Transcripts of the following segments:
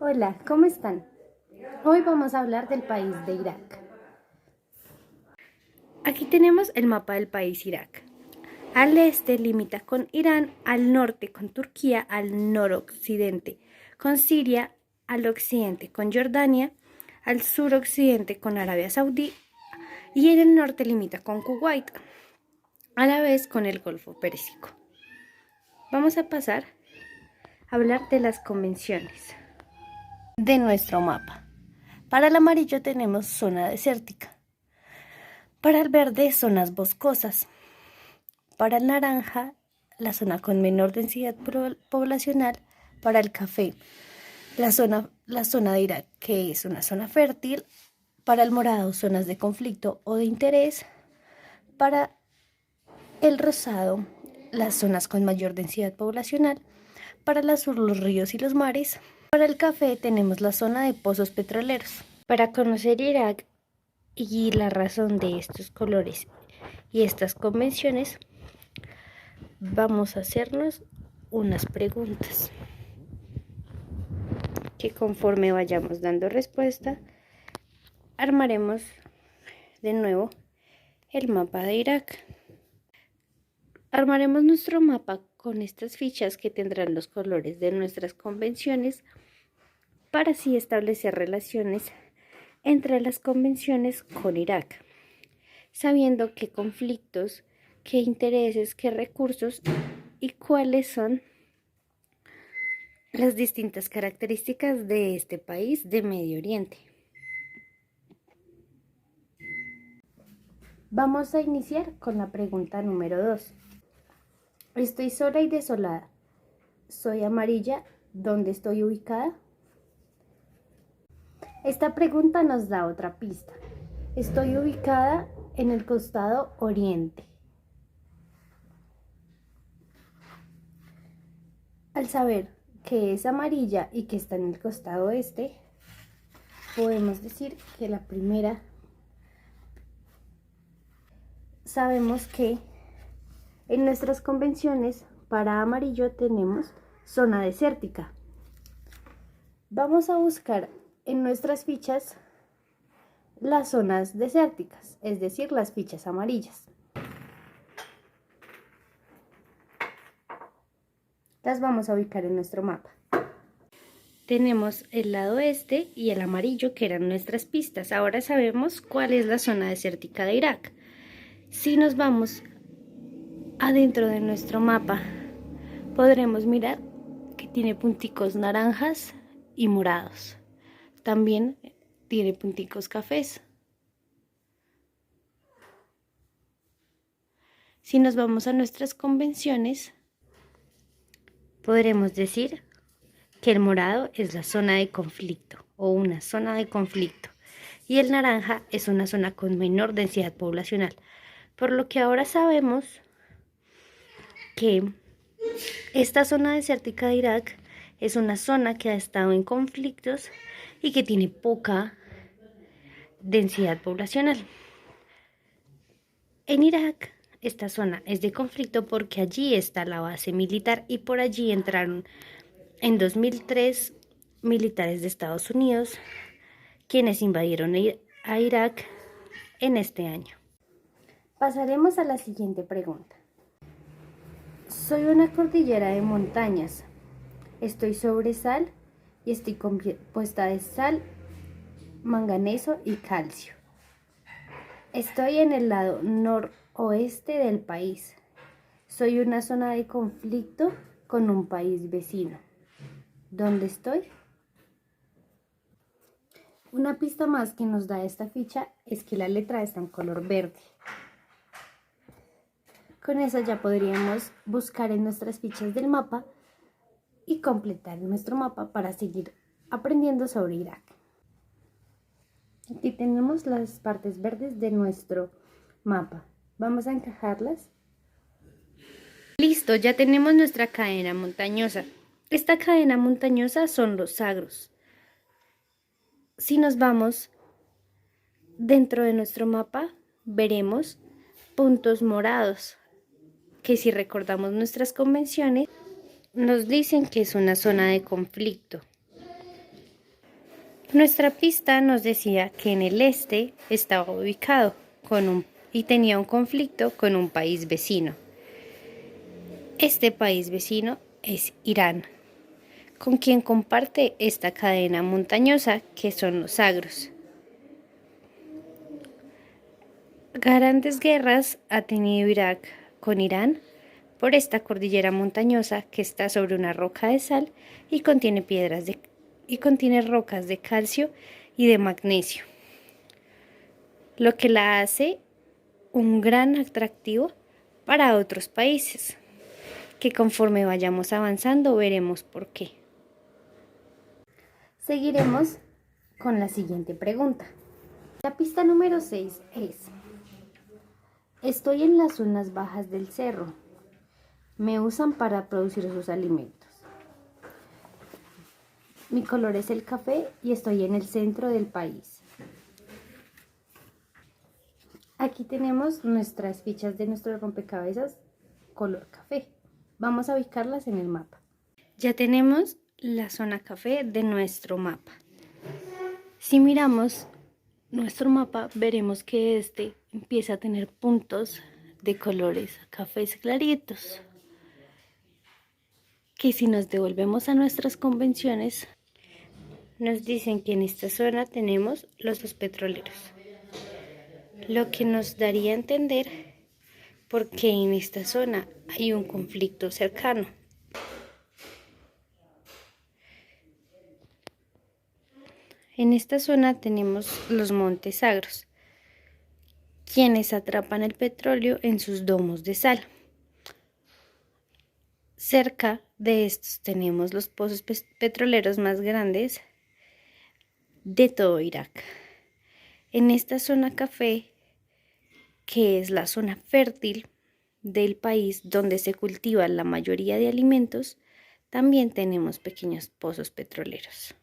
Hola, ¿cómo están? Hoy vamos a hablar del país de Irak. Aquí tenemos el mapa del país Irak. Al este limita con Irán, al norte con Turquía, al noroccidente con Siria, al occidente con Jordania, al suroccidente con Arabia Saudí y en el norte limita con Kuwait, a la vez con el Golfo Pérsico. Vamos a pasar a hablar de las convenciones de nuestro mapa. Para el amarillo tenemos zona desértica. Para el verde, zonas boscosas. Para el naranja, la zona con menor densidad poblacional. Para el café, la zona de Irak, que es una zona fértil. Para el morado, zonas de conflicto o de interés. Para el rosado, las zonas con mayor densidad poblacional. Para el azul, los ríos y los mares. Para el café tenemos la zona de pozos petroleros. Para conocer Irak y la razón de estos colores y estas convenciones, vamos a hacernos unas preguntas que conforme vayamos dando respuesta, armaremos de nuevo el mapa de Irak. Armaremos nuestro mapa con estas fichas que tendrán los colores de nuestras convenciones para así establecer relaciones entre las convenciones con Irak, sabiendo qué conflictos, qué intereses, qué recursos y cuáles son las distintas características de este país de Medio Oriente. Vamos a iniciar con la pregunta número 2. Estoy sola y desolada. Soy amarilla. ¿Dónde estoy ubicada? Esta pregunta nos da otra pista. Estoy ubicada en el costado oriente. Al saber que es amarilla y que está en el costado este, podemos decir que la primera, sabemos que en nuestras convenciones para amarillo tenemos zona desértica. Vamos a buscar en nuestras fichas las zonas desérticas, es decir, las fichas amarillas. Las vamos a ubicar en nuestro mapa. Tenemos el lado este y el amarillo que eran nuestras pistas. Ahora sabemos cuál es la zona desértica de Irak. Si nos vamos adentro de nuestro mapa, podremos mirar que tiene punticos naranjas y morados. También tiene punticos cafés. Si nos vamos a nuestras convenciones, podremos decir que el morado es la zona de conflicto o una zona de conflicto y el naranja es una zona con menor densidad poblacional, por lo que ahora sabemos que esta zona desértica de Irak es una zona que ha estado en conflictos y que tiene poca densidad poblacional. En Irak, esta zona es de conflicto porque allí está la base militar y por allí entraron en 2003 militares de Estados Unidos, quienes invadieron a Irak en este año. Pasaremos a la siguiente pregunta. Soy una cordillera de montañas. Estoy sobre sal y estoy compuesta de sal, manganeso y calcio. Estoy en el lado noroeste del país. Soy una zona de conflicto con un país vecino. ¿Dónde estoy? Una pista más que nos da esta ficha es que la letra está en color verde. Con eso ya podríamos buscar en nuestras fichas del mapa y completar nuestro mapa para seguir aprendiendo sobre Irak. Aquí tenemos las partes verdes de nuestro mapa. Vamos a encajarlas. Listo, ya tenemos nuestra cadena montañosa. Esta cadena montañosa son los Zagros. Si nos vamos dentro de nuestro mapa, veremos puntos morados, que si recordamos nuestras convenciones, nos dicen que es una zona de conflicto. Nuestra pista nos decía que en el este estaba ubicado y tenía un conflicto con un país vecino. Este país vecino es Irán, con quien comparte esta cadena montañosa que son los Zagros. Grandes guerras ha tenido Irak con Irán por esta cordillera montañosa que está sobre una roca de sal y contiene contiene rocas de calcio y de magnesio, lo que la hace un gran atractivo para otros países, que conforme vayamos avanzando veremos por qué. Seguiremos con la siguiente pregunta. La pista número 6 es: estoy en las zonas bajas del cerro. Me usan para producir sus alimentos. Mi color es el café y estoy en el centro del país. Aquí tenemos nuestras fichas de nuestro rompecabezas color café. Vamos a ubicarlas en el mapa. Ya tenemos la zona café de nuestro mapa. Si miramos nuestro mapa, veremos que este empieza a tener puntos de colores cafés claritos, que si nos devolvemos a nuestras convenciones, nos dicen que en esta zona tenemos los dos petroleros, lo que nos daría a entender por qué en esta zona hay un conflicto cercano. En esta zona tenemos los montes Zagros, quienes atrapan el petróleo en sus domos de sal. Cerca de estos tenemos los pozos petroleros más grandes de todo Irak. En esta zona café, que es la zona fértil del país donde se cultiva la mayoría de alimentos, también tenemos pequeños pozos petroleros.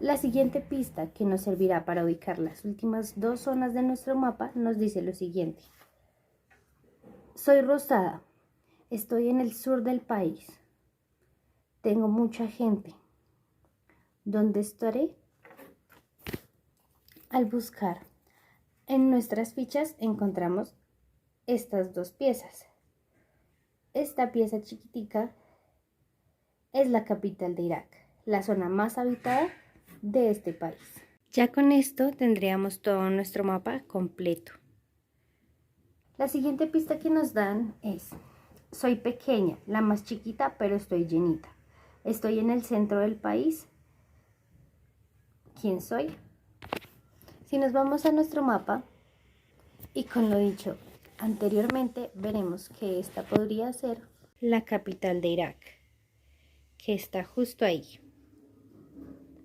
La siguiente pista, que nos servirá para ubicar las últimas dos zonas de nuestro mapa, nos dice lo siguiente: soy rosada, estoy en el sur del país, tengo mucha gente. ¿Dónde estaré? Al buscar en nuestras fichas encontramos estas dos piezas. Esta pieza chiquitica es la capital de Irak, la zona más habitada de este país. Ya con esto tendríamos todo nuestro mapa completo. La siguiente pista que nos dan es: soy pequeña, la más chiquita, pero estoy llenita. Estoy en el centro del país. ¿Quién soy? Si nos vamos a nuestro mapa y con lo dicho anteriormente, veremos que esta podría ser la capital de Irak, que está justo ahí,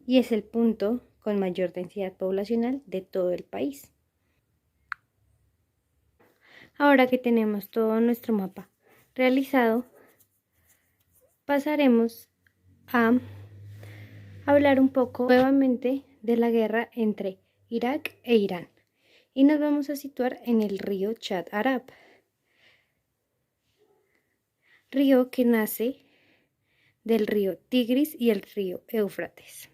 y es el punto con mayor densidad poblacional de todo el país. Ahora que tenemos todo nuestro mapa realizado, pasaremos a hablar un poco nuevamente de la guerra entre Irak e Irán, y nos vamos a situar en el río Chad Arab, río que nace del río Tigris y el río Éufrates.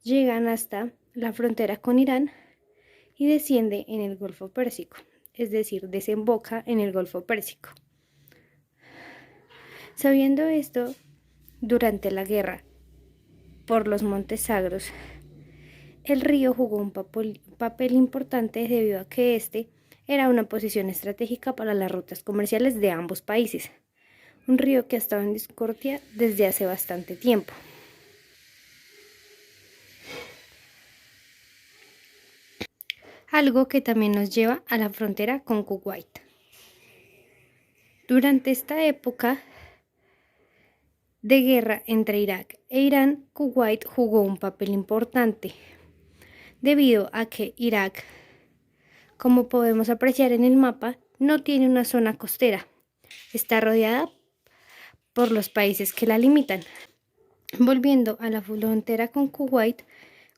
Llegan hasta la frontera con Irán y desciende en el Golfo Pérsico, es decir, desemboca en el Golfo Pérsico. Sabiendo esto, durante la guerra por los Montes Zagros, el río jugó un papel importante debido a que este era una posición estratégica para las rutas comerciales de ambos países, un río que ha estado en discordia desde hace bastante tiempo. Algo que también nos lleva a la frontera con Kuwait. Durante esta época de guerra entre Irak e Irán, Kuwait jugó un papel importante, debido a que Irak, como podemos apreciar en el mapa, no tiene una zona costera. Está rodeada por los países que la limitan. Volviendo a la frontera con Kuwait,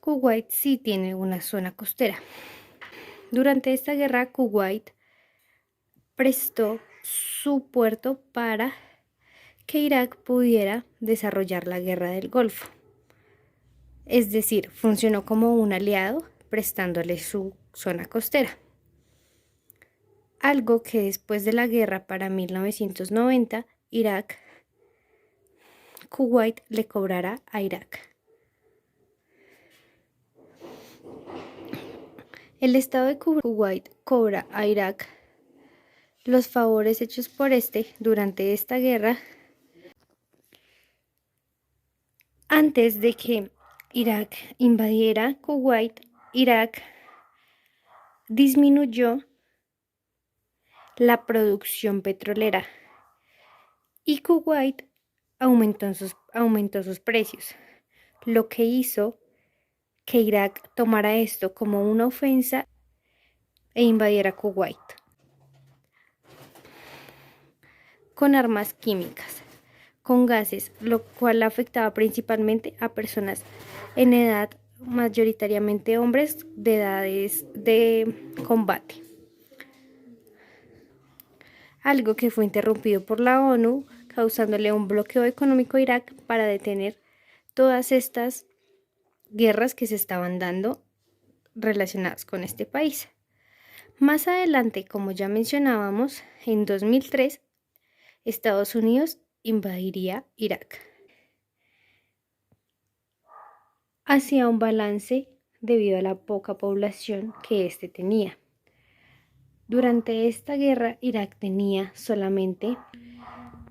Kuwait sí tiene una zona costera. Durante esta guerra, Kuwait prestó su puerto para que Irak pudiera desarrollar la guerra del Golfo. es decir, funcionó como un aliado prestándole su zona costera. Algo que después de la guerra para 1990, Kuwait le cobrará a Irak. El Estado de Kuwait cobra a Irak los favores hechos por este durante esta guerra antes de que Irak invadiera Kuwait. Irak disminuyó la producción petrolera y Kuwait aumentó sus precios, lo que hizo que Irak tomara esto como una ofensa e invadiera Kuwait con armas químicas, con gases, lo cual afectaba principalmente a personas en edad, mayoritariamente hombres de edades de combate. Algo que fue interrumpido por la ONU, causándole un bloqueo económico a Irak para detener todas estas guerras que se estaban dando relacionadas con este país. Más adelante, como ya mencionábamos, en 2003, Estados Unidos invadiría Irak. Hacía un balance debido a la poca población que éste tenía. Durante esta guerra, Irak tenía solamente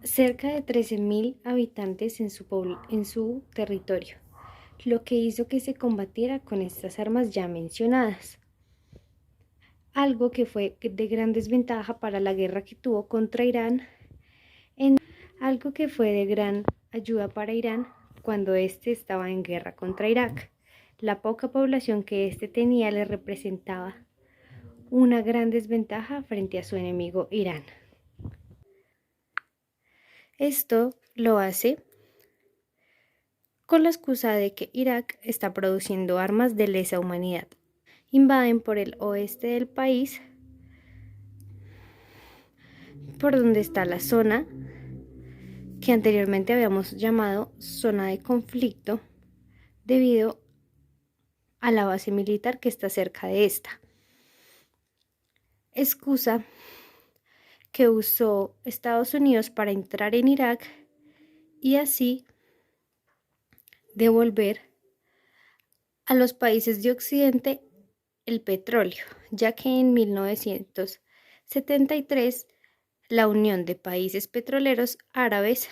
cerca de 13.000 habitantes en su territorio, lo que hizo que se combatiera con estas armas ya mencionadas. Algo que fue de gran desventaja para la guerra que tuvo contra Irán, algo que fue de gran ayuda para Irán cuando éste estaba en guerra contra Irak. La poca población que éste tenía le representaba una gran desventaja frente a su enemigo Irán. Esto lo hace con la excusa de que Irak está produciendo armas de lesa humanidad. Invaden por el oeste del país, por donde está la zona que anteriormente habíamos llamado zona de conflicto, debido a la base militar que está cerca de esta. Excusa que usó Estados Unidos para entrar en Irak y así devolver a los países de Occidente el petróleo, ya que en 1973 la Unión de Países Petroleros Árabes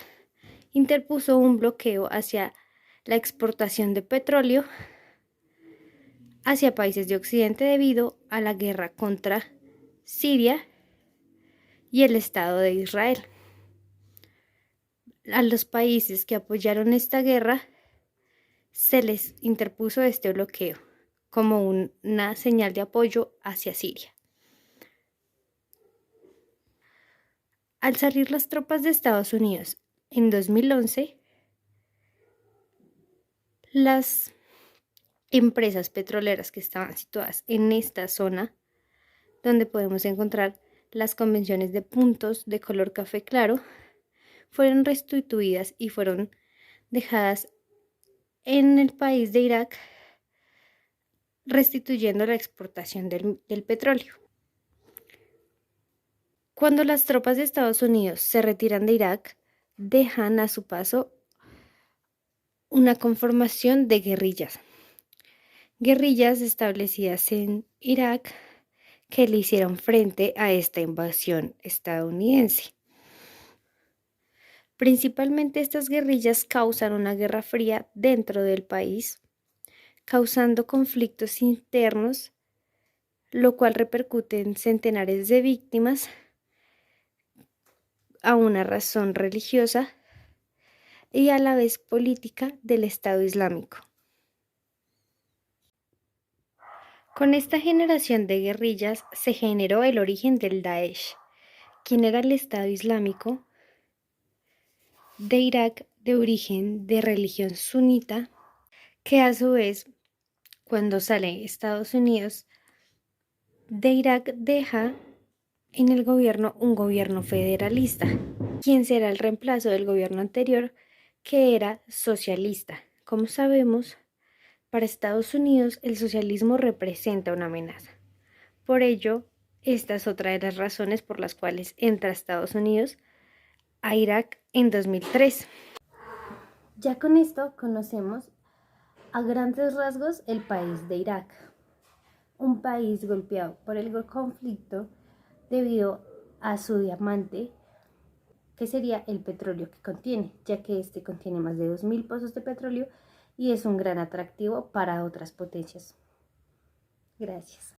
interpuso un bloqueo hacia la exportación de petróleo hacia países de Occidente debido a la guerra contra Siria y el Estado de Israel. A los países que apoyaron esta guerra se les interpuso este bloqueo como una señal de apoyo hacia Siria. Al salir las tropas de Estados Unidos en 2011, las empresas petroleras que estaban situadas en esta zona, donde podemos encontrar las convenciones de puntos de color café claro, fueron restituidas y fueron dejadas en el país de Irak, restituyendo la exportación del petróleo. Cuando las tropas de Estados Unidos se retiran de Irak, dejan a su paso una conformación de guerrillas establecidas en Irak que le hicieron frente a esta invasión estadounidense. Principalmente estas guerrillas causan una guerra fría dentro del país, causando conflictos internos, lo cual repercute en centenares de víctimas a una razón religiosa y a la vez política del Estado Islámico. Con esta generación de guerrillas se generó el origen del Daesh, quien era el Estado Islámico de Irak de origen de religión sunita, que a su vez, cuando sale Estados Unidos de Irak, deja en el gobierno un gobierno federalista, quien será el reemplazo del gobierno anterior, que era socialista. Como sabemos, Para Estados Unidos, el socialismo representa una amenaza. Por ello, esta es otra de las razones por las cuales entra Estados Unidos a Irak en 2003. Ya con esto conocemos a grandes rasgos el país de Irak, un país golpeado por el conflicto debido a su diamante, que sería el petróleo que contiene, ya que este contiene más de 2000 pozos de petróleo y es un gran atractivo para otras potencias. Gracias.